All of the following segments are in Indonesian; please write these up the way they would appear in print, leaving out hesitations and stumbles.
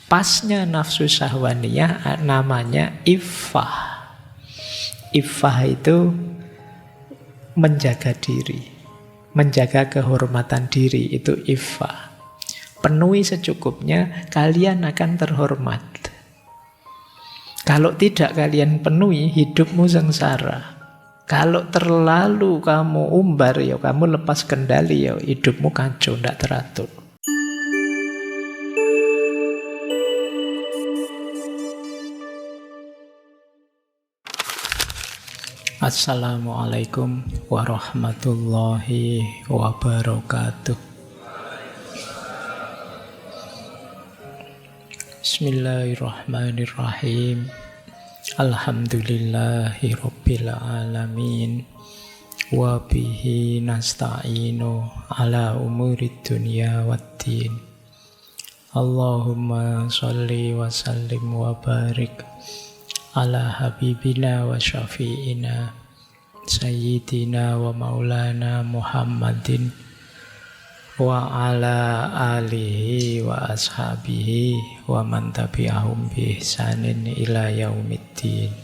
Pasnya nafsu syahwaniyah namanya iffah. Iffah itu menjaga diri, menjaga kehormatan diri, itu iffah. Penuhi secukupnya, kalian akan terhormat. Kalau tidak kalian penuhi, hidupmu sengsara. Kalau terlalu kamu umbar, ya kamu lepas kendali, ya hidupmu kacau, tidak teratur. Assalamualaikum warahmatullahi wabarakatuh. Bismillahirrahmanirrahim. Alhamdulillahi rabbil alamin. Wa bihi nasta'inu ala umurid dunya waddin. Allahumma sholli wa sallim wa barik ala habibina wa syafi'ina sayyidina wa maulana Muhammadin wa ala alihi wa ashabihi wa man tabi'ahum bi ihsanin ila yaumiddin.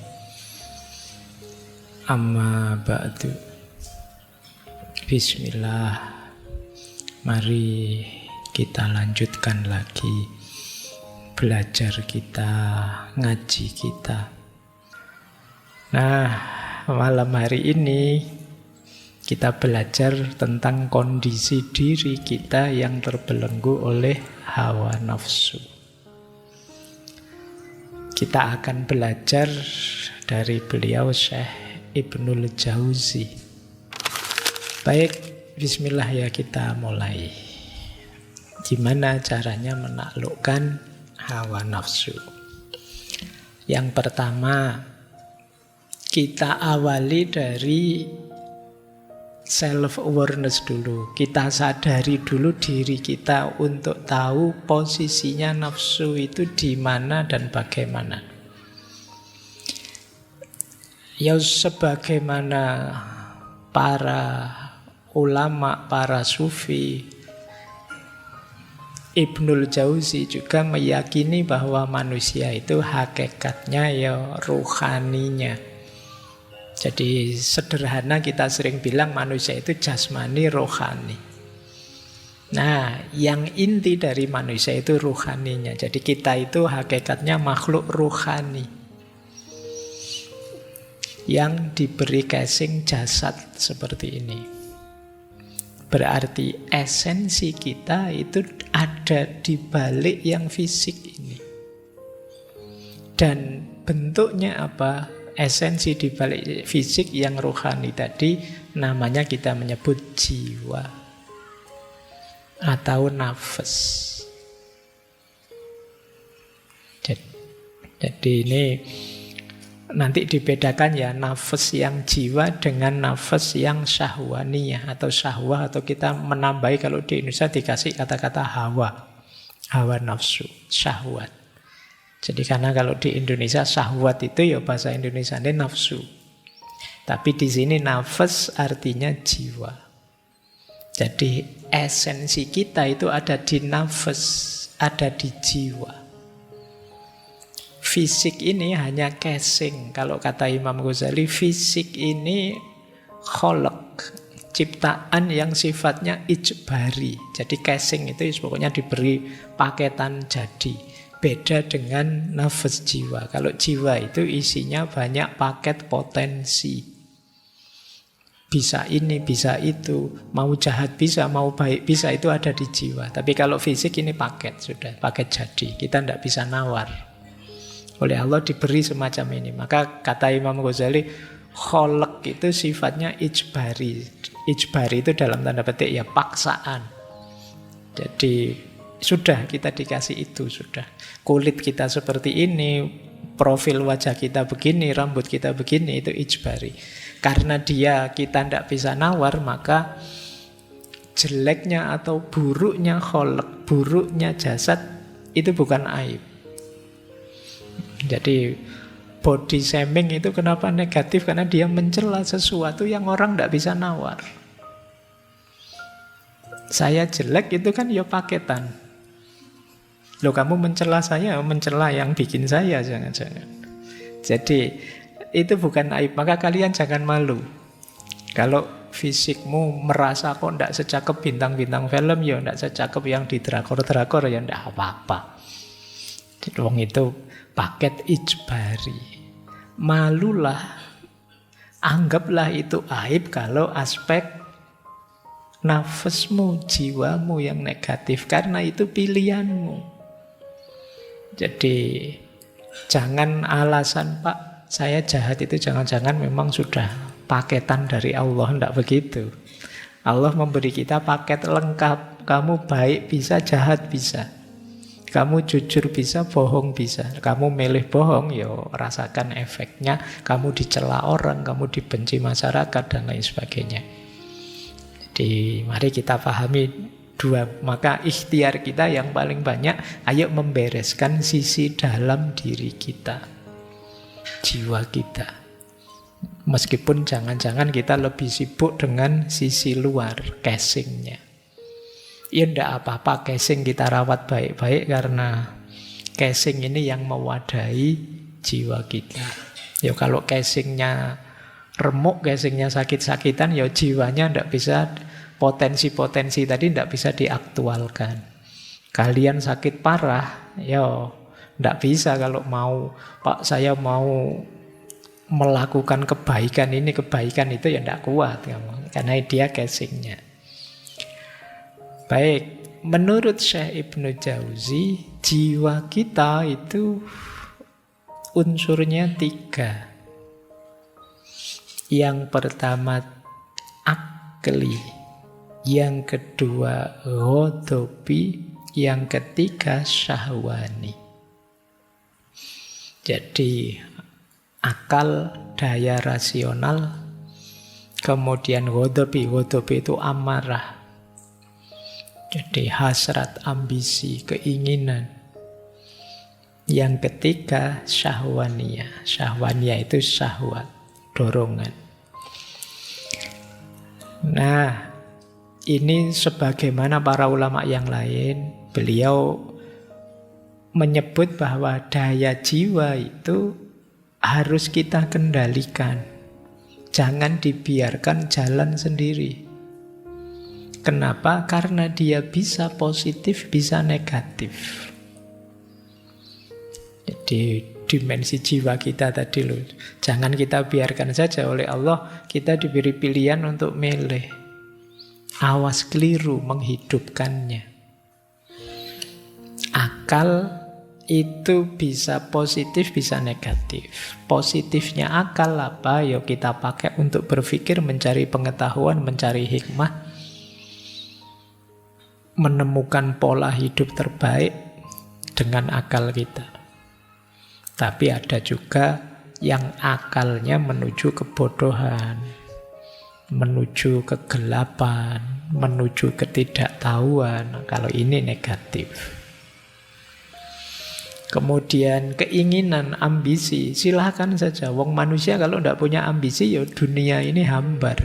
Amma ba'du. Bismillah. Mari kita lanjutkan lagi belajar kita, ngaji kita. Nah, malam hari ini kita belajar tentang kondisi diri kita yang terbelenggu oleh hawa nafsu. Kita akan belajar dari beliau Syekh Ibnul Jauzi. Baik, bismillah ya, kita mulai. Gimana caranya menaklukkan hawa nafsu? Yang pertama, kita awali dari self-awareness dulu. Kita sadari dulu diri kita untuk tahu posisinya nafsu itu di mana dan bagaimana. Ya sebagaimana para ulama, para sufi, Ibnul Jauzi juga meyakini bahwa manusia itu hakikatnya ya ruhaninya. Jadi sederhana kita sering bilang manusia itu jasmani rohani. Nah, yang inti dari manusia itu ruhaninya. Jadi kita itu hakikatnya makhluk ruhani yang diberi casing jasad seperti ini. Berarti esensi kita itu ada di balik yang fisik ini. Dan bentuknya apa? Esensi di balik fisik yang rohani tadi namanya kita menyebut jiwa atau nafas. Jadi ini nanti dibedakan ya, nafas yang jiwa dengan nafas yang syahwaniyah atau syahwah, atau kita menambahi kalau di Indonesia dikasih kata-kata hawa nafsu, syahwat. Jadi karena kalau di Indonesia syahwat itu ya bahasa Indonesia ini nafsu. Tapi di sini nafas artinya jiwa. Jadi esensi kita itu ada di nafas, ada di jiwa. Fisik ini hanya casing. Kalau kata Imam Ghazali, fisik ini kholaq, ciptaan yang sifatnya ijbari. Jadi casing itu pokoknya diberi paketan jadi. Beda dengan nafas jiwa. Kalau jiwa itu isinya banyak paket potensi. Bisa ini, bisa itu. Mau jahat bisa, mau baik bisa, itu ada di jiwa. Tapi kalau fisik ini paket, sudah paket jadi. Kita tidak bisa nawar. Oleh Allah diberi semacam ini. Maka kata Imam Ghazali, kholaq itu sifatnya ijbari. Ijbari itu dalam tanda petik ya paksaan. Jadi sudah kita dikasih itu, sudah. Kulit kita seperti ini, profil wajah kita begini, rambut kita begini, itu ijbari. Karena dia kita tidak bisa nawar, maka jeleknya atau buruknya kholaq, buruknya jasad, itu bukan aib. Jadi body shaming itu kenapa negatif? Karena dia mencela sesuatu yang orang tidak bisa nawar. Saya jelek itu kan ya paketan. Loh, kamu mencela saya, mencela yang bikin saya, jangan-jangan. Jadi itu bukan aib, maka kalian jangan malu. Kalau fisikmu merasa kok ndak secakep bintang-bintang film, ya ndak secakep yang di drakor-drakor, ya ndak apa-apa. Wong itu paket ijbari. Malulah, anggaplah itu aib kalau aspek nafasmu, jiwamu yang negatif, karena itu pilihanmu. Jadi jangan alasan, Pak, saya jahat itu jangan-jangan memang sudah paketan dari Allah. Tidak begitu. Allah memberi kita paket lengkap. Kamu baik bisa, jahat bisa. Kamu jujur bisa, bohong bisa. Kamu milih bohong, ya rasakan efeknya. Kamu dicela orang, kamu dibenci masyarakat, dan lain sebagainya. Jadi mari kita pahami dua. Maka ikhtiar kita yang paling banyak, ayo membereskan sisi dalam diri kita, jiwa kita. Meskipun jangan-jangan kita lebih sibuk dengan sisi luar, casingnya. Ya enggak apa-apa, casing kita rawat baik-baik, karena casing ini yang mewadahi jiwa kita. Ya kalau casingnya remuk, casingnya sakit-sakitan, ya jiwanya enggak bisa, potensi-potensi tadi tidak bisa diaktualkan. Kalian sakit parah, ya tidak bisa kalau mau, Pak, saya mau melakukan kebaikan ini, kebaikan itu, ya tidak kuat kamu, karena dia casingnya. Baik, menurut Syekh Ibnu Jauzi, jiwa kita itu unsurnya 3. Yang pertama akli, yang kedua ghadabi, yang ketiga syahwani. Jadi akal, daya rasional, kemudian ghadabi itu amarah. Jadi hasrat, ambisi, keinginan. Yang ketiga syahwaniyah. Syahwaniyah itu syahwat, dorongan. Nah, ini sebagaimana para ulama yang lain, beliau menyebut bahwa daya jiwa itu harus kita kendalikan. Jangan dibiarkan jalan sendiri. Kenapa? Karena dia bisa positif, bisa negatif. Jadi dimensi jiwa kita tadi loh, jangan kita biarkan saja. Oleh Allah kita diberi pilihan untuk milih. Awas keliru menghidupkannya. Akal itu bisa positif, bisa negatif. Positifnya akal apa? Ya kita pakai untuk berpikir, mencari pengetahuan, mencari hikmah, menemukan pola hidup terbaik dengan akal kita. Tapi ada juga yang akalnya menuju kebodohan, menuju kegelapan, menuju ketidaktahuan. Kalau ini negatif. Kemudian keinginan, ambisi, silahkan saja. Wong manusia kalau tidak punya ambisi, ya dunia ini hambar.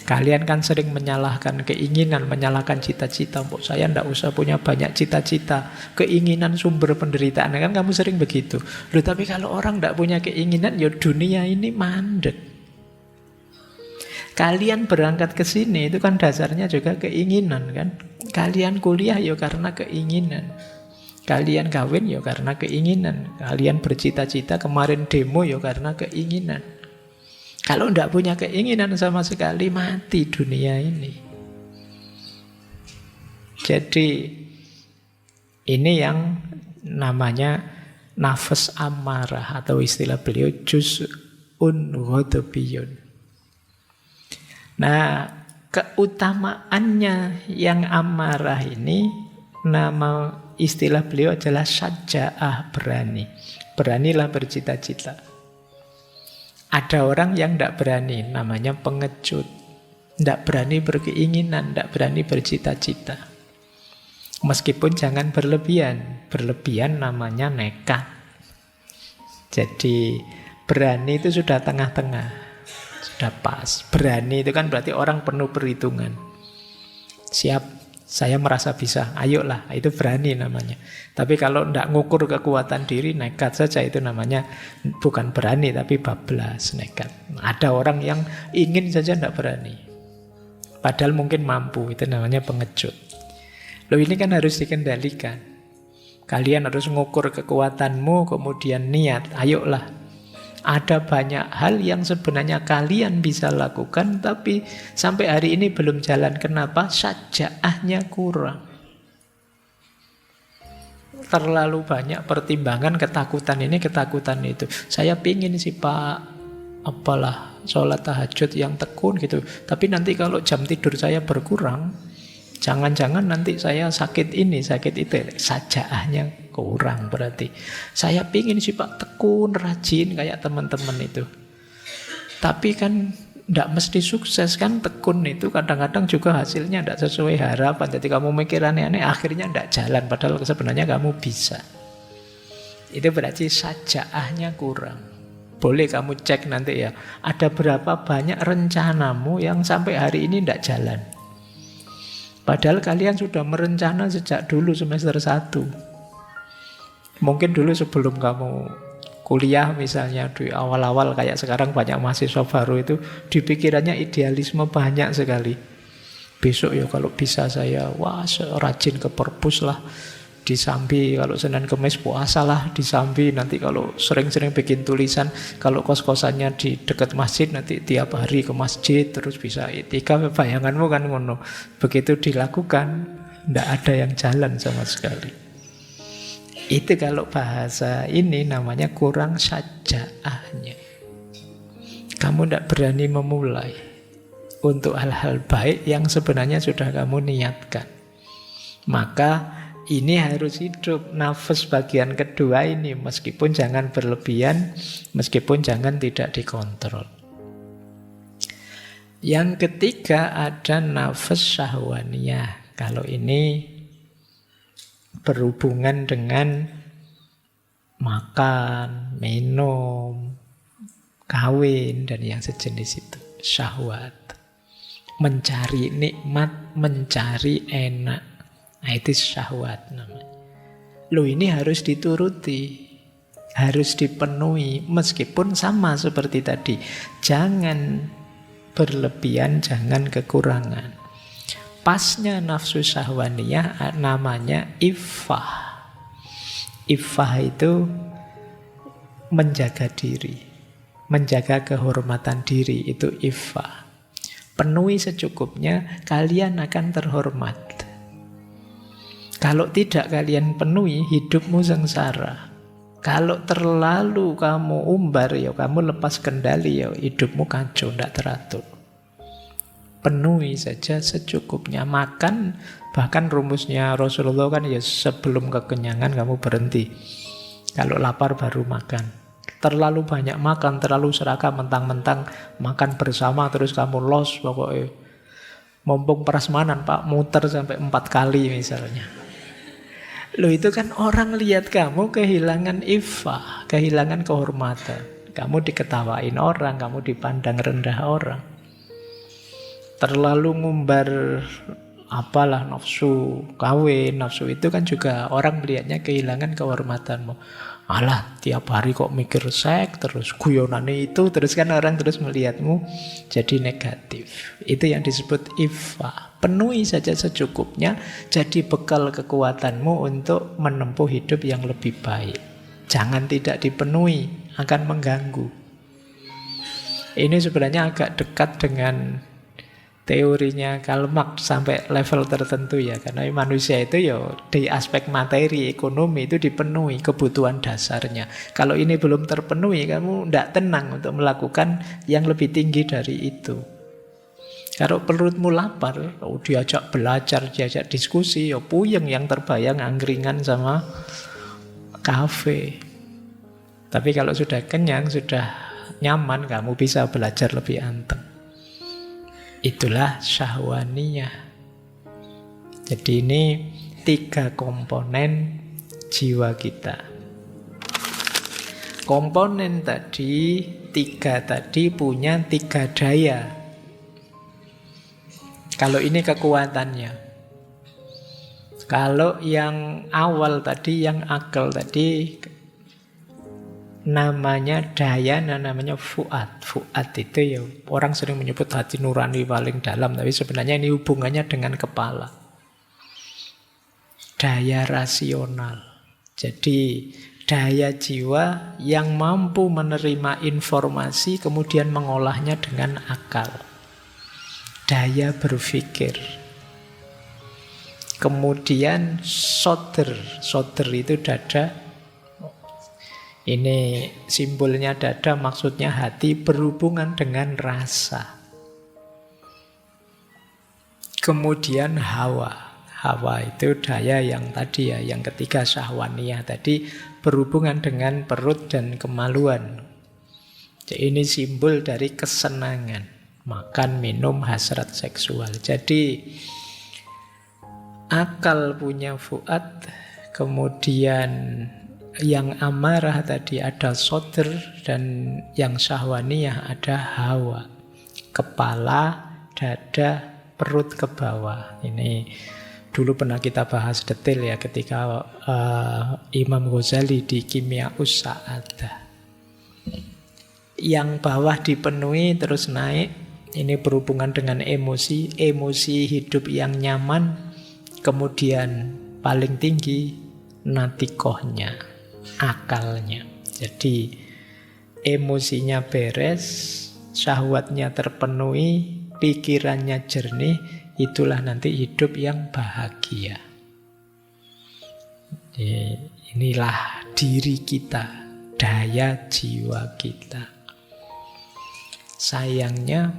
Kalian kan sering menyalahkan keinginan, menyalahkan cita-cita. Mbok saya tidak usah punya banyak cita-cita. Keinginan sumber penderitaan. Kan kamu sering begitu. Loh, tapi kalau orang tidak punya keinginan, ya dunia ini mandek. Kalian berangkat ke sini itu kan dasarnya juga keinginan kan. Kalian kuliah ya karena keinginan. Kalian kawin ya karena keinginan. Kalian bercita-cita kemarin demo ya karena keinginan. Kalau tidak punya keinginan sama sekali, mati dunia ini. Jadi ini yang namanya nafas amarah, atau istilah beliau juz'un ghadabiyun. Nah, keutamaannya yang amarah ini, nama istilah beliau adalah syaja'ah, berani. Beranilah bercita-cita. Ada orang yang tidak berani, namanya pengecut. Tidak berani berkeinginan, tidak berani bercita-cita. Meskipun jangan berlebihan. Berlebihan namanya nekat. Jadi berani itu sudah tengah-tengah, sudah pas. Berani itu kan berarti orang penuh perhitungan. Siap Saya merasa bisa, ayolah, itu berani namanya. Tapi kalau tidak ngukur kekuatan diri, nekat saja, itu namanya bukan berani, tapi bablas, nekat. Ada orang yang ingin saja tidak berani. Padahal mungkin mampu, itu namanya pengecut. Loh, ini kan harus dikendalikan. Kalian harus ngukur kekuatanmu, kemudian niat, ayolah. Ada banyak hal yang sebenarnya kalian bisa lakukan, tapi sampai hari ini belum jalan. Kenapa? Sajaahnya kurang. Terlalu banyak pertimbangan, ketakutan ini, ketakutan itu. Saya pingin sih Pak, apalah, sholat tahajud yang tekun gitu. Tapi nanti kalau jam tidur saya berkurang, jangan-jangan nanti saya sakit ini, sakit itu. Sajaahnya kurang berarti. Saya pingin sih Pak tekun, rajin kayak teman-teman itu. Tapi kan tidak mesti sukses kan, tekun itu kadang-kadang juga hasilnya tidak sesuai harapan. Jadi kamu mikir aneh-aneh, akhirnya tidak jalan. Padahal sebenarnya kamu bisa. Itu berarti sajaahnya kurang. Boleh kamu cek nanti ya, ada berapa banyak rencanamu yang sampai hari ini tidak jalan. Padahal kalian sudah merencana sejak dulu semester 1. Mungkin dulu sebelum kamu kuliah misalnya, di awal-awal kayak sekarang banyak mahasiswa baru itu, di pikirannya idealisme banyak sekali. Besok ya kalau bisa saya, rajin ke perpus lah, di Sambi, kalau Senin Kemis puasa lah di Sambi, nanti kalau sering-sering bikin tulisan, kalau kos-kosannya di dekat masjid, nanti tiap hari ke masjid, terus bisa itikaf. Bayanganmu kan ngono. Begitu dilakukan, tidak ada yang jalan sama sekali. Itu kalau bahasa ini namanya kurang sajaahnya. Kamu tidak berani memulai untuk hal-hal baik yang sebenarnya sudah kamu niatkan. Maka ini harus hidup nafas bagian kedua ini, meskipun jangan berlebihan, meskipun jangan tidak dikontrol. Yang ketiga ada nafas syahwaniyah. Kalau ini berhubungan dengan makan, minum, kawin, dan yang sejenis itu. Syahwat. Mencari nikmat, mencari enak. Nah itu syahwat namanya. Loh ini harus dituruti, harus dipenuhi, meskipun sama seperti tadi. Jangan berlebihan, jangan kekurangan. Pasnya nafsu syahwaniyah namanya iffah. Iffah itu menjaga diri, menjaga kehormatan diri, itu iffah. Penuhi secukupnya, kalian akan terhormat. Kalau tidak kalian penuhi, hidupmu sengsara. Kalau terlalu kamu umbar, ya kamu lepas kendali, ya hidupmu kacau, tidak teratur. Penuhi saja secukupnya. Makan, bahkan rumusnya Rasulullah kan ya sebelum kekenyangan kamu berhenti. Kalau lapar baru makan. Terlalu banyak makan, terlalu serakah, mentang-mentang makan bersama terus kamu los pokoknya. Mumpung prasmanan Pak, muter sampai 4 kali misalnya. Loh itu kan orang lihat kamu kehilangan iffah, kehilangan kehormatan. Kamu diketawain orang, kamu dipandang rendah orang. Terlalu ngumbar apalah nafsu kawin, nafsu itu kan juga orang melihatnya kehilangan kehormatanmu. Alah, tiap hari kok mikir seks, terus guyonane itu, terus kan orang terus melihatmu jadi negatif. Itu yang disebut iffah. Penuhi saja secukupnya, jadi bekal kekuatanmu untuk menempuh hidup yang lebih baik. Jangan tidak dipenuhi, akan mengganggu. Ini sebenarnya agak dekat dengan teorinya Karl Marx sampai level tertentu ya. Karena manusia itu ya di aspek materi, ekonomi itu dipenuhi kebutuhan dasarnya. Kalau ini belum terpenuhi, kamu tidak tenang untuk melakukan yang lebih tinggi dari itu. Kalau perutmu lapar, diajak belajar, diajak diskusi, ya puyeng, yang terbayang angkringan sama kafe. Tapi kalau sudah kenyang, sudah nyaman, kamu bisa belajar lebih anteng. Itulah syahwaniyah. Jadi ini 3 komponen jiwa kita. Komponen tadi, 3 tadi punya 3 daya. Kalau ini kekuatannya. Kalau yang awal tadi, yang akal tadi, namanya daya, namanya fuad. Fuad itu ya orang sering menyebut hati nurani paling dalam, tapi sebenarnya ini hubungannya dengan kepala. Daya rasional. Jadi daya jiwa yang mampu menerima informasi kemudian mengolahnya dengan akal. Daya berpikir. Kemudian soder. Soder itu dada. Ini simbolnya dada, maksudnya hati berhubungan dengan rasa. Kemudian hawa. Hawa itu daya yang tadi ya, yang ketiga syahwaniyah tadi, berhubungan dengan perut dan kemaluan. Jadi ini simbol dari kesenangan. Makan, minum, hasrat seksual. Jadi akal punya fuad, kemudian yang amarah tadi ada soder, dan yang syahwaniyah ada hawa. Kepala, dada, perut ke bawah. Ini dulu pernah kita bahas detail ya ketika Imam Ghazali di Kimya'us Sa'adah. Yang bawah dipenuhi terus naik. Ini berhubungan dengan emosi. Emosi hidup yang nyaman. Kemudian paling tinggi natikohnya, akalnya. Jadi emosinya beres, syahwatnya terpenuhi, pikirannya jernih, itulah nanti hidup yang bahagia. Inilah diri kita, daya jiwa kita. Sayangnya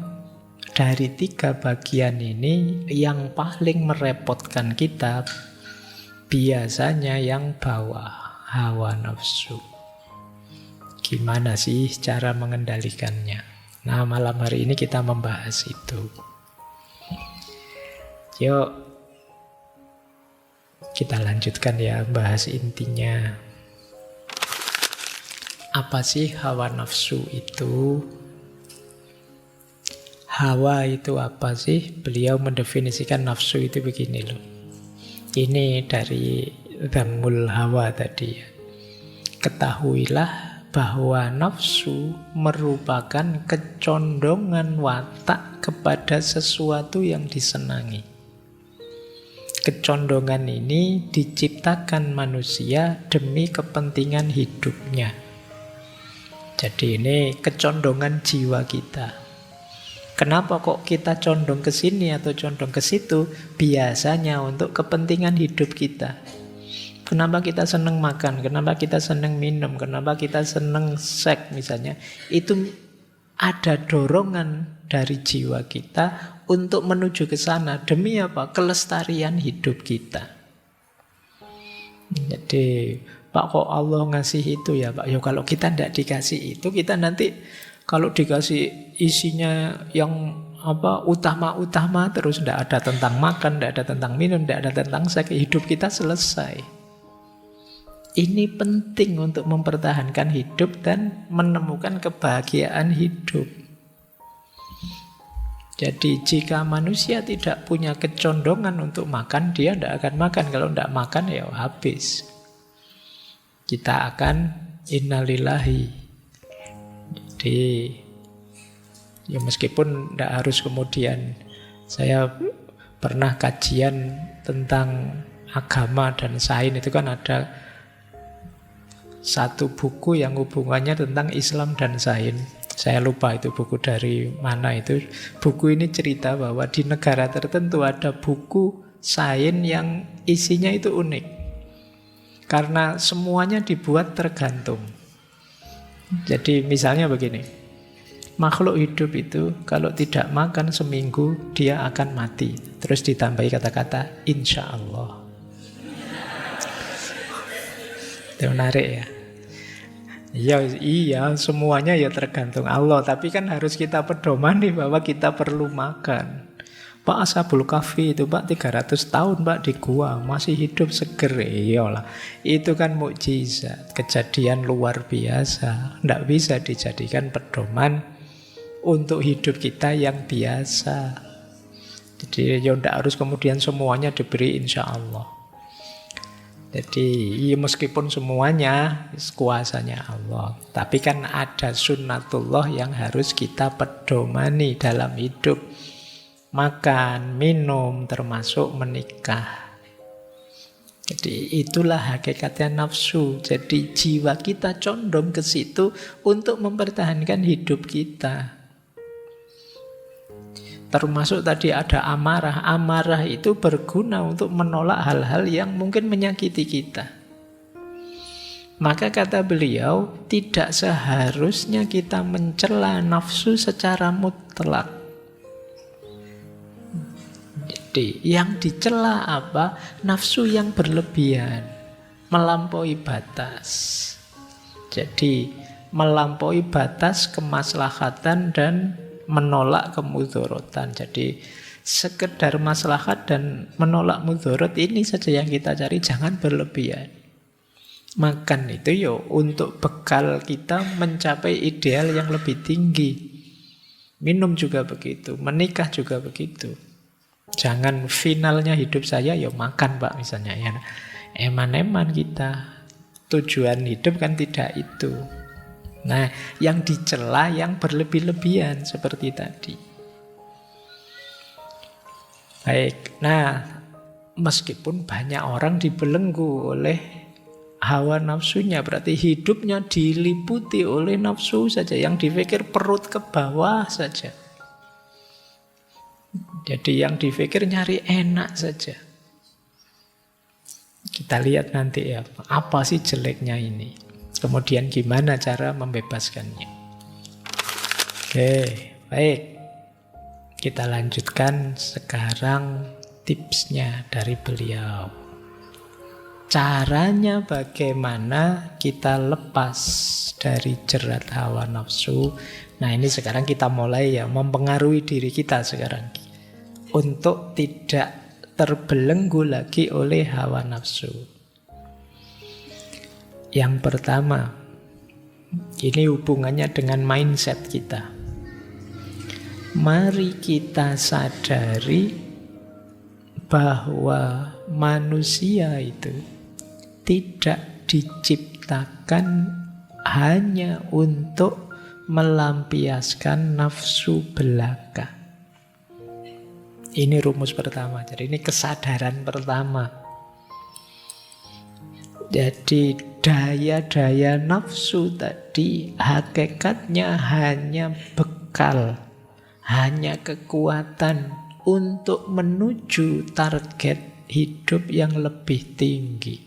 dari tiga bagian ini yang paling merepotkan kita biasanya yang bawah, hawa nafsu. Gimana sih cara mengendalikannya? Nah, malam hari ini kita membahas itu. Yuk kita lanjutkan ya, bahas intinya. Apa sih hawa nafsu itu? Hawa itu apa sih? Beliau mendefinisikan nafsu itu begini loh. Ini dari Dhammul Hawa tadi ya. Ketahuilah bahwa nafsu merupakan kecondongan watak kepada sesuatu yang disenangi. Kecondongan ini diciptakan manusia demi kepentingan hidupnya. Jadi ini kecondongan jiwa kita. Kenapa kok kita condong ke sini atau condong ke situ? Biasanya untuk kepentingan hidup kita. Kenapa kita senang makan? Kenapa kita senang minum? Kenapa kita senang seks misalnya? Itu ada dorongan dari jiwa kita untuk menuju ke sana. Demi apa? Kelestarian hidup kita. Jadi, Pak kok Allah ngasih itu ya Pak? Ya kalau kita tidak dikasih itu, kita nanti kalau dikasih isinya yang utama-utama terus tidak ada tentang makan, tidak ada tentang minum, tidak ada tentang seks, hidup kita selesai. Ini penting untuk mempertahankan hidup dan menemukan kebahagiaan hidup. Jadi jika manusia tidak punya kecondongan untuk makan, dia tidak akan makan. Kalau tidak makan ya habis. Kita akan innalillahi. Jadi ya meskipun tidak harus kemudian, saya pernah kajian tentang agama dan sains, itu kan ada satu buku yang hubungannya tentang Islam dan sains. Saya lupa itu buku dari mana itu. Buku ini cerita bahwa di negara tertentu ada buku sains yang isinya itu unik. Karena semuanya dibuat tergantung. Jadi misalnya begini, makhluk hidup itu kalau tidak makan seminggu dia akan mati. Terus ditambahi kata-kata insya Allah. Itu menarik ya. Iya, semuanya ya tergantung Allah. Tapi kan harus kita pedomani bahwa kita perlu makan. Pak Ashabul Kahfi itu Pak 300 tahun Pak di gua masih hidup seger. Iyalah, itu kan mukjizat, kejadian luar biasa. Tidak bisa dijadikan pedoman untuk hidup kita yang biasa. Jadi ya tidak harus kemudian semuanya diberi insya Allah. Jadi ya meskipun semuanya kuasanya Allah, tapi kan ada sunnatullah yang harus kita pedomani dalam hidup. Makan, minum, termasuk menikah. Jadi itulah hakikatnya nafsu. Jadi jiwa kita condong ke situ untuk mempertahankan hidup kita. Termasuk tadi ada amarah. Amarah itu berguna untuk menolak hal-hal yang mungkin menyakiti kita. Maka kata beliau, tidak seharusnya kita mencela nafsu secara mutlak. Jadi yang dicela apa? Nafsu yang berlebihan, melampaui batas. Jadi melampaui batas kemaslahatan dan menolak kemudorotan. Jadi sekedar maslahat dan menolak mudorot ini saja yang kita cari, jangan berlebihan. Makan itu yo untuk bekal kita mencapai ideal yang lebih tinggi. Minum juga begitu, menikah juga begitu. Jangan finalnya hidup saya yo makan Pak misalnya ya. Eman-eman kita. Tujuan hidup kan tidak itu. Nah, yang dicela yang berlebih-lebihan seperti tadi. Baik, nah meskipun banyak orang dibelenggu oleh hawa nafsunya, berarti hidupnya diliputi oleh nafsu saja, yang dipikir perut ke bawah saja. Jadi yang dipikir nyari enak saja. Kita lihat nanti ya, apa sih jeleknya ini. Kemudian gimana cara membebaskannya. Oke, baik. Kita lanjutkan sekarang tipsnya dari beliau. Caranya bagaimana kita lepas dari jerat hawa nafsu. Nah ini sekarang kita mulai ya mempengaruhi diri kita sekarang. Untuk tidak terbelenggu lagi oleh hawa nafsu. Yang pertama, ini hubungannya dengan mindset kita. Mari kita sadari bahwa manusia itu tidak diciptakan hanya untuk melampiaskan nafsu belaka. Ini rumus pertama. Jadi ini kesadaran pertama. Jadi daya-daya nafsu tadi hakikatnya hanya bekal, hanya kekuatan untuk menuju target hidup yang lebih tinggi.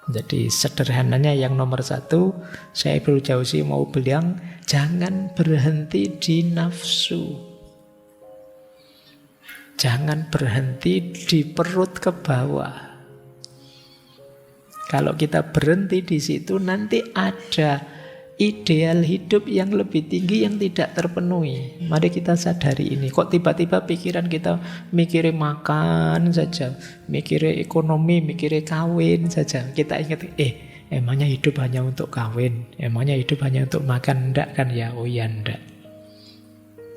Jadi sederhananya yang nomor satu, saya Ibnu Jauzi mau bilang, jangan berhenti di nafsu. Jangan berhenti di perut ke bawah. Kalau kita berhenti di situ, nanti ada ideal hidup yang lebih tinggi yang tidak terpenuhi. Mari kita sadari ini. Kok tiba-tiba pikiran kita mikirin makan saja, mikirin ekonomi, mikirin kawin saja. Kita ingat, emangnya hidup hanya untuk kawin? Emangnya hidup hanya untuk makan? Enggak kan ya? Oh ya enggak.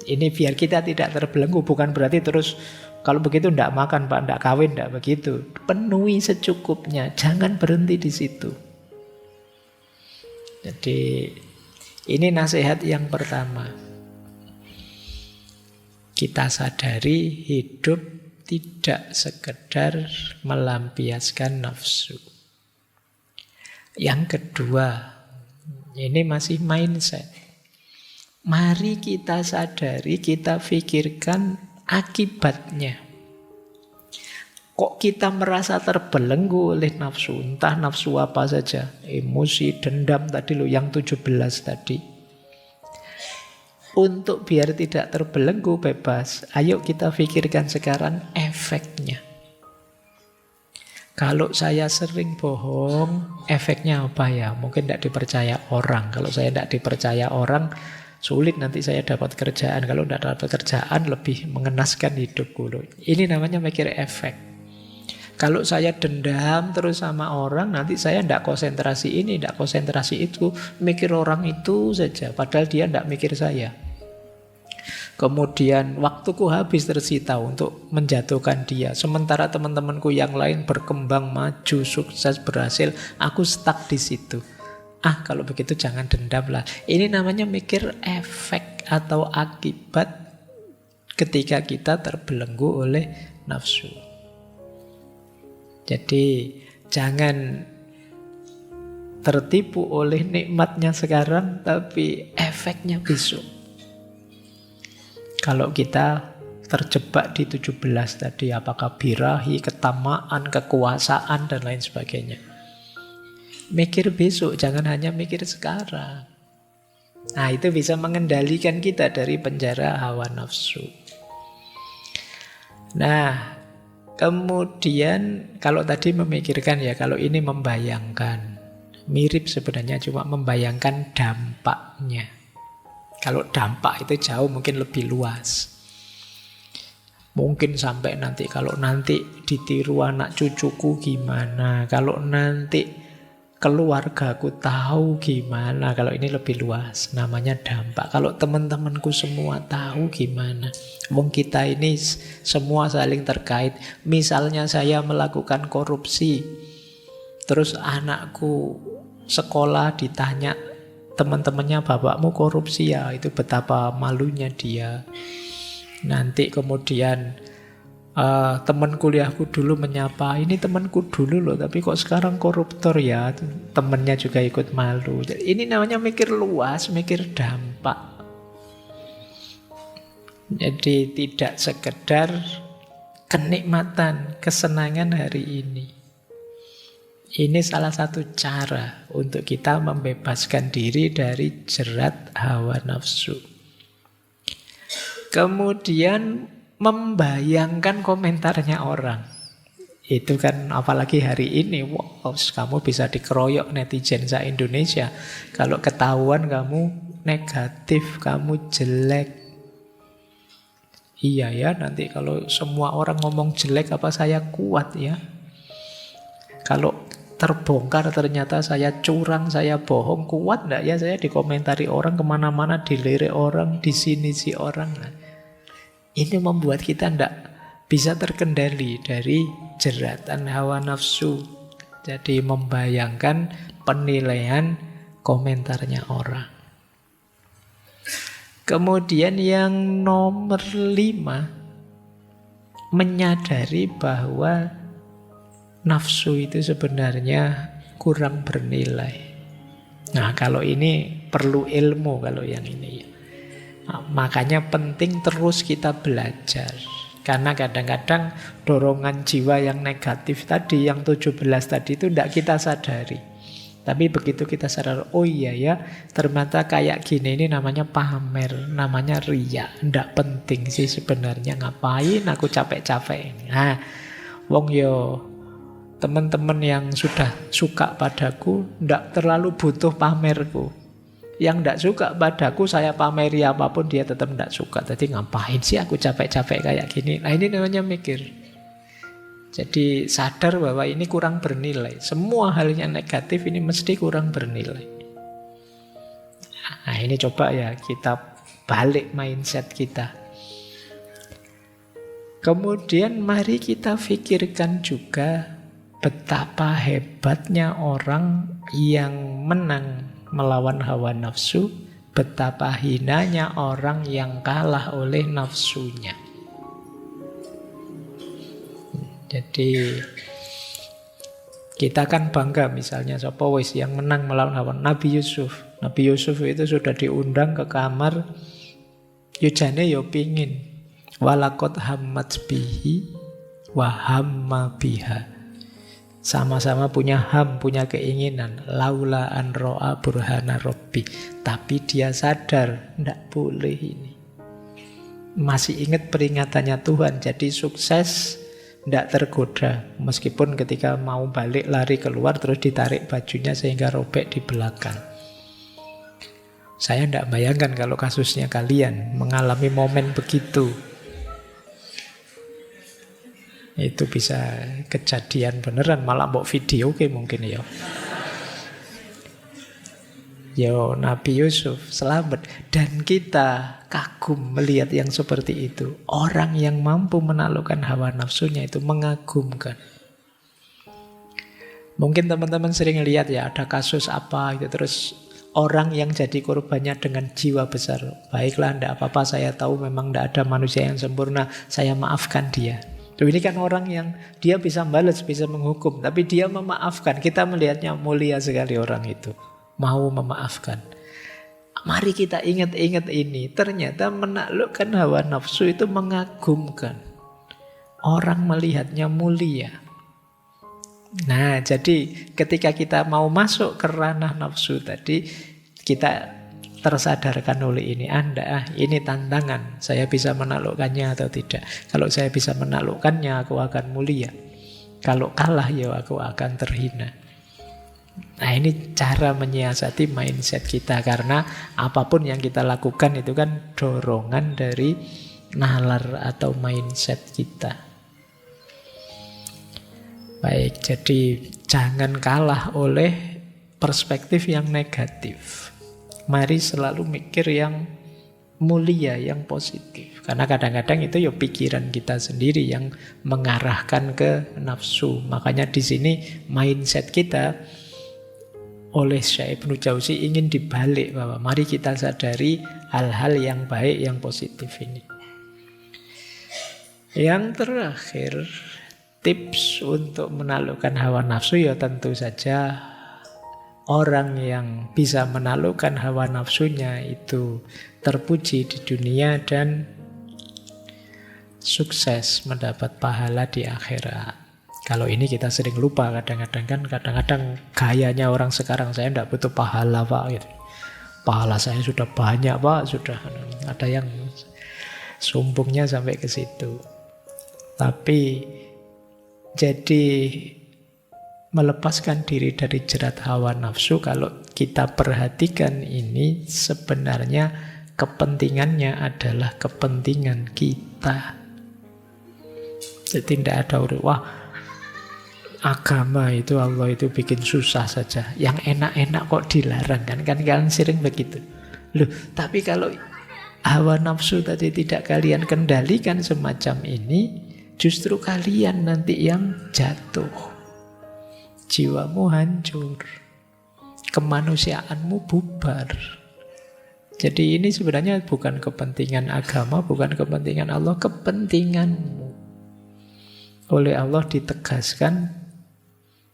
Ini biar kita tidak terbelenggu, bukan berarti terus kalau begitu enggak makan Pak, enggak kawin, enggak begitu. Penuhi secukupnya, jangan berhenti di situ. Jadi ini nasihat yang pertama. Kita sadari hidup tidak sekedar melampiaskan nafsu. Yang kedua, ini masih mindset. Mari kita sadari, kita pikirkan akibatnya. Kok kita merasa terbelenggu oleh nafsu? Entah nafsu apa saja. Emosi, dendam tadi loh, yang 17 tadi. Untuk biar tidak terbelenggu bebas, ayo kita pikirkan sekarang efeknya. Kalau saya sering bohong, efeknya apa ya? Mungkin tidak dipercaya orang. Kalau saya tidak dipercaya orang, sulit nanti saya dapat kerjaan. Kalau tidak dapat kerjaan, lebih mengenaskan hidupku. Ini namanya mikir efek. Kalau saya dendam terus sama orang, nanti saya tidak konsentrasi ini, tidak konsentrasi itu, mikir orang itu saja, padahal dia tidak mikir saya. Kemudian waktuku habis tersita untuk menjatuhkan dia. Sementara teman-temanku yang lain berkembang, maju, sukses, berhasil. Aku stuck di situ. Kalau begitu jangan dendam lah. Ini namanya mikir efek atau akibat ketika kita terbelenggu oleh nafsu. Jadi jangan tertipu oleh nikmatnya sekarang, tapi efeknya besok. Kalau kita terjebak di 17 tadi, apakah birahi, ketamaan, kekuasaan, dan lain sebagainya. Mikir besok, jangan hanya mikir sekarang. Nah, itu bisa mengendalikan kita dari penjara hawa nafsu. Nah, kemudian kalau tadi memikirkan ya, kalau ini membayangkan. Mirip sebenarnya, cuma membayangkan dampaknya. Kalau dampak itu jauh mungkin lebih luas. Mungkin sampai nanti, kalau nanti ditiru anak cucuku gimana, kalau nanti keluargaku tahu gimana. Kalau ini lebih luas, namanya dampak. Kalau teman-temanku semua tahu gimana. Wong kita ini semua saling terkait. Misalnya saya melakukan korupsi, terus anakku sekolah ditanya teman-temannya, bapakmu korupsi ya, itu betapa malunya dia. Nanti kemudian teman kuliahku dulu menyapa, ini temanku dulu loh, tapi kok sekarang koruptor ya, temennya juga ikut malu. Jadi ini namanya mikir luas, mikir dampak. Jadi tidak sekedar kenikmatan, kesenangan hari ini. Ini salah satu cara untuk kita membebaskan diri dari jerat hawa nafsu. Kemudian membayangkan komentarnya orang. Itu kan apalagi hari ini, wow, kamu bisa dikeroyok netizen se-Indonesia. Kalau ketahuan kamu negatif, kamu jelek. Iya ya, nanti kalau semua orang ngomong jelek, apa saya kuat ya? Kalau terbongkar ternyata saya curang, saya bohong, kuat enggak ya saya dikomentari orang kemana-mana, dilirik orang, disinisi orang. Nah, ini membuat kita enggak bisa terkendali dari jeratan hawa nafsu. Jadi membayangkan penilaian komentarnya orang. Kemudian yang nomor 5, menyadari bahwa nafsu itu sebenarnya kurang bernilai. Nah, kalau ini perlu ilmu, kalau yang ini. Nah, makanya penting terus kita belajar. Karena kadang-kadang dorongan jiwa yang negatif tadi, yang 17 tadi itu tidak kita sadari. Tapi begitu kita sadar, oh iya ya, ternyata kayak gini, ini namanya pamer, namanya riya. Tidak penting sih sebenarnya, ngapain aku capek-capek ini. Nah, wong yo teman-teman yang sudah suka padaku tidak terlalu butuh pamerku. Yang tidak suka padaku, saya pameri apapun dia tetap tidak suka. Jadi ngapain sih aku capek-capek kayak gini. Nah, ini namanya mikir. Jadi sadar bahwa ini kurang bernilai. Semua hal yang negatif ini mesti kurang bernilai. Nah, ini coba ya kita balik mindset kita. Kemudian mari kita pikirkan juga betapa hebatnya orang yang menang melawan hawa nafsu, betapa hinanya orang yang kalah oleh nafsunya. Jadi kita kan bangga misalnya sapa wis yang menang melawan hawa. Nabi Yusuf. Nabi Yusuf itu sudah diundang ke kamar, yujane yo pingin. Walakot hammat bihi wa hamma biha. Sama-sama punya punya keinginan. Laula an ro'a burhana robbi. Tapi dia sadar, tidak boleh ini. Masih ingat peringatannya Tuhan, jadi sukses, tidak tergoda. Meskipun ketika mau balik lari keluar, terus ditarik bajunya sehingga robek di belakang. Saya tidak bayangkan kalau kasusnya kalian mengalami momen begitu. Itu bisa kejadian beneran, malah mbok video mungkin ya. Yo, Nabi Yusuf selamat. Dan kita kagum melihat yang seperti itu. Orang yang mampu menaklukkan hawa nafsunya itu mengagumkan. Mungkin teman-teman sering lihat ya, ada kasus apa gitu, terus orang yang jadi korbannya dengan jiwa besar. Baiklah, tidak apa-apa, saya tahu memang tidak ada manusia yang sempurna, saya maafkan dia. Ini kan orang yang dia bisa balas, bisa menghukum, tapi dia memaafkan. Kita melihatnya mulia sekali orang itu, mau memaafkan. Mari kita ingat-ingat ini. Ternyata menaklukkan hawa nafsu itu mengagumkan. Orang melihatnya mulia. Nah, jadi ketika kita mau masuk ke ranah nafsu tadi, kita tersadarkan oleh ini. Ini tantangan. Saya bisa menaklukkannya atau tidak. Kalau saya bisa menaklukkannya, aku akan mulia. Kalau kalah, ya aku akan terhina. Nah, ini cara menyiasati mindset kita. Karena apapun yang kita lakukan itu kan dorongan dari nalar atau mindset kita. Baik, jadi jangan kalah oleh perspektif yang negatif. Mari selalu mikir yang mulia, yang positif. Karena kadang-kadang itu ya pikiran kita sendiri yang mengarahkan ke nafsu. Makanya di sini mindset kita oleh Syekh Ibnu Jauzi ingin dibalik, bahwa mari kita sadari hal-hal yang baik, yang positif ini. Yang terakhir, tips untuk menaklukkan hawa nafsu ya tentu saja orang yang bisa menaklukkan hawa nafsunya itu terpuji di dunia dan sukses mendapat pahala di akhirat. Kalau ini kita sering lupa kadang-kadang gayanya orang sekarang, saya tidak butuh pahala Pak gitu. Pahala saya sudah banyak Pak, sudah ada yang sombongnya sampai ke situ. Tapi jadi melepaskan diri dari jerat hawa nafsu, kalau kita perhatikan ini sebenarnya kepentingannya adalah kepentingan kita. Jadi tidak ada wah agama itu Allah itu bikin susah saja, yang enak-enak kok dilarang kan kalian sering begitu. Loh, tapi kalau hawa nafsu tadi tidak kalian kendalikan semacam ini, justru kalian nanti yang jatuh. Jiwamu hancur, kemanusiaanmu bubar. Jadi ini sebenarnya bukan kepentingan agama, bukan kepentingan Allah, kepentinganmu. Oleh Allah ditegaskan,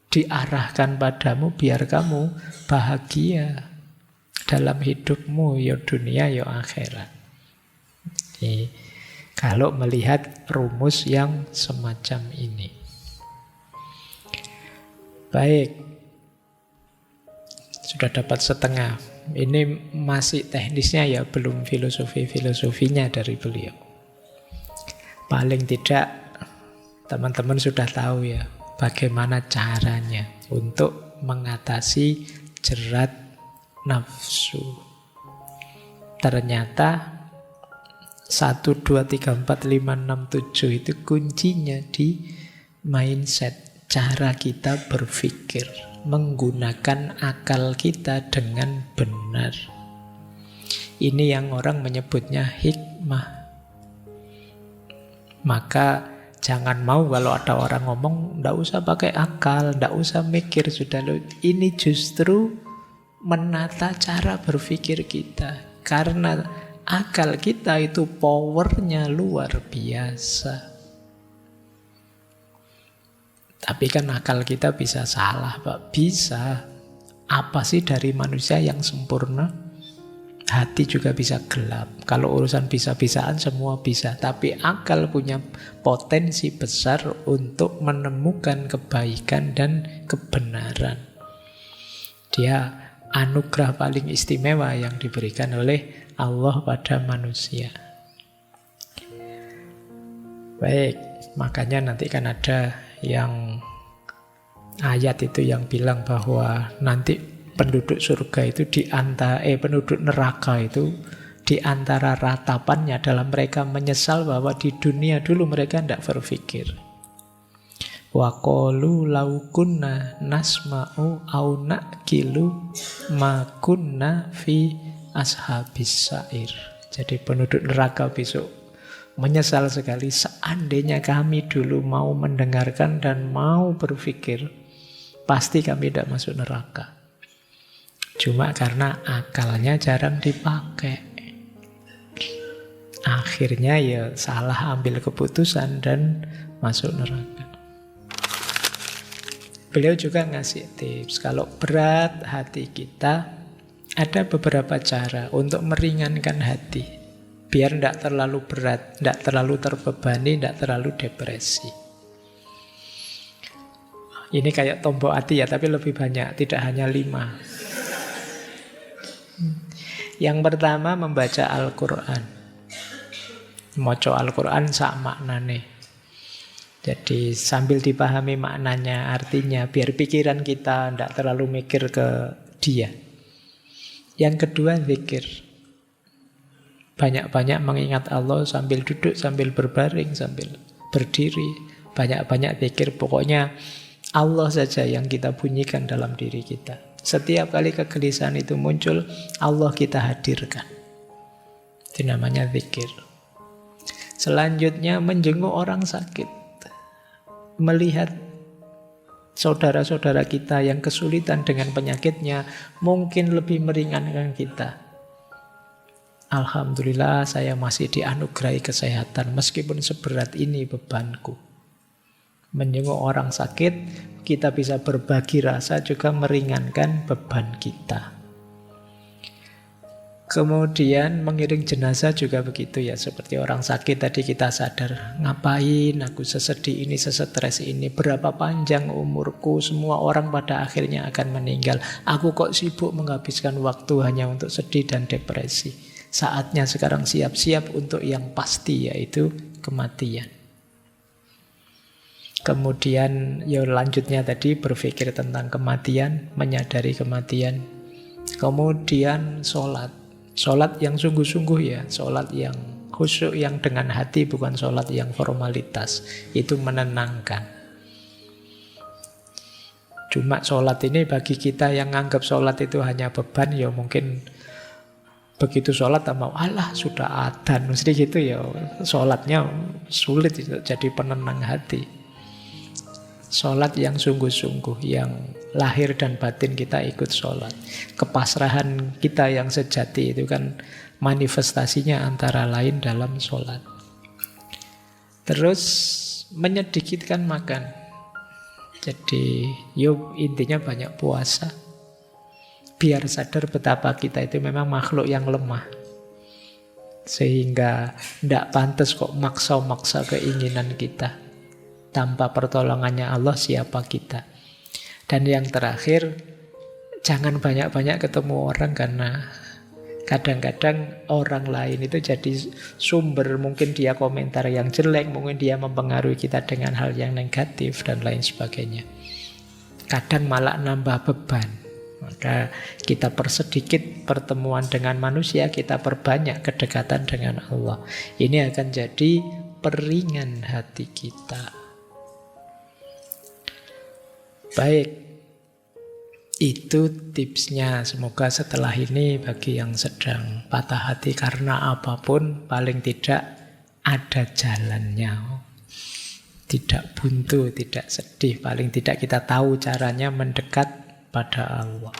diarahkan padamu biar kamu bahagia dalam hidupmu, ya dunia, ya akhirat. Jadi, kalau melihat rumus yang semacam ini. Baik, sudah dapat setengah. Ini masih teknisnya ya, belum filosofinya dari beliau. Paling tidak teman-teman sudah tahu ya bagaimana caranya untuk mengatasi jerat nafsu. Ternyata 1, 2, 3, 4, 5, 6, 7 itu kuncinya di mindset. Cara kita berpikir, menggunakan akal kita dengan benar. Ini yang orang menyebutnya hikmah. Maka jangan mau kalau ada orang ngomong ndak usah pakai akal, ndak usah mikir, sudah loh. Ini justru menata cara berpikir kita. Karena akal kita itu powernya luar biasa. Tapi kan akal kita bisa salah Pak, bisa. Apa sih dari manusia yang sempurna? Hati juga bisa gelap. Kalau urusan bisa-bisaan semua bisa. Tapi akal punya potensi besar untuk menemukan kebaikan dan kebenaran. Dia anugerah paling istimewa yang diberikan oleh Allah pada manusia. Baik, makanya nanti kan ada yang ayat itu yang bilang bahwa nanti penduduk surga itu penduduk neraka itu di antara ratapannya adalah mereka menyesal bahwa di dunia dulu mereka tidak berpikir. Wa qalu law kunna nasma'u au naqilu ma kunna fi ashabis sa'ir. Jadi penduduk neraka besok menyesal sekali, seandainya kami dulu mau mendengarkan dan mau berpikir, pasti kami tidak masuk neraka. Cuma karena akalnya jarang dipakai, akhirnya ya salah ambil keputusan dan masuk neraka. Beliau juga ngasih tips, kalau berat hati kita, ada beberapa cara untuk meringankan hati, biar tidak terlalu berat, tidak terlalu terbebani, tidak terlalu depresi. Ini kayak tombok hati ya, tapi lebih banyak, tidak hanya 5. Yang pertama, membaca Al-Quran. Maca Al-Quran sak maknane. Jadi sambil dipahami maknanya, artinya, biar pikiran kita tidak terlalu mikir ke dia. Yang kedua, zikir. Banyak-banyak mengingat Allah sambil duduk, sambil berbaring, sambil berdiri. Banyak-banyak zikir, pokoknya Allah saja yang kita bunyikan dalam diri kita. Setiap kali kegelisahan itu muncul, Allah kita hadirkan. Itu namanya zikir. Selanjutnya, menjenguk orang sakit. Melihat saudara-saudara kita yang kesulitan dengan penyakitnya, mungkin lebih meringankan kita. Alhamdulillah saya masih dianugerahi kesehatan, meskipun seberat ini bebanku. Menjenguk orang sakit, kita bisa berbagi rasa, juga meringankan beban kita. Kemudian mengiring jenazah juga begitu ya, seperti orang sakit tadi kita sadar, ngapain aku sesedih ini, sesetres ini, berapa panjang umurku, semua orang pada akhirnya akan meninggal. Aku kok sibuk menghabiskan waktu hanya untuk sedih dan depresi. Saatnya sekarang siap-siap untuk yang pasti, yaitu kematian. Kemudian ya lanjutnya tadi berpikir tentang kematian, menyadari kematian. Kemudian sholat. Sholat yang sungguh-sungguh ya, sholat yang khusyuk, yang dengan hati, bukan sholat yang formalitas. Itu menenangkan. Cuma sholat ini bagi kita yang anggap sholat itu hanya beban, ya mungkin begitu sholat mau alah sudah adzan, mesti gitu ya. Sholatnya sulit jadi penenang hati. Sholat yang sungguh-sungguh, yang lahir dan batin kita ikut sholat. Kepasrahan kita yang sejati itu kan manifestasinya antara lain dalam sholat. Terus menyedikitkan makan. Jadi yuk intinya banyak puasa. Biar sadar betapa kita itu memang makhluk yang lemah. Sehingga tidak pantas kok maksa-maksa keinginan kita. Tanpa pertolongannya Allah, siapa kita? Dan yang terakhir, jangan banyak-banyak ketemu orang, karena kadang-kadang orang lain itu jadi sumber, mungkin dia komentar yang jelek, mungkin dia mempengaruhi kita dengan hal yang negatif dan lain sebagainya. Kadang malah nambah beban. Maka kita persedikit pertemuan dengan manusia, kita perbanyak kedekatan dengan Allah. Ini akan jadi peringan hati kita. Baik, itu tipsnya. Semoga setelah ini bagi yang sedang patah hati karena apapun, paling tidak ada jalannya. Tidak buntu, tidak sedih. Paling tidak kita tahu caranya mendekat pada Allah.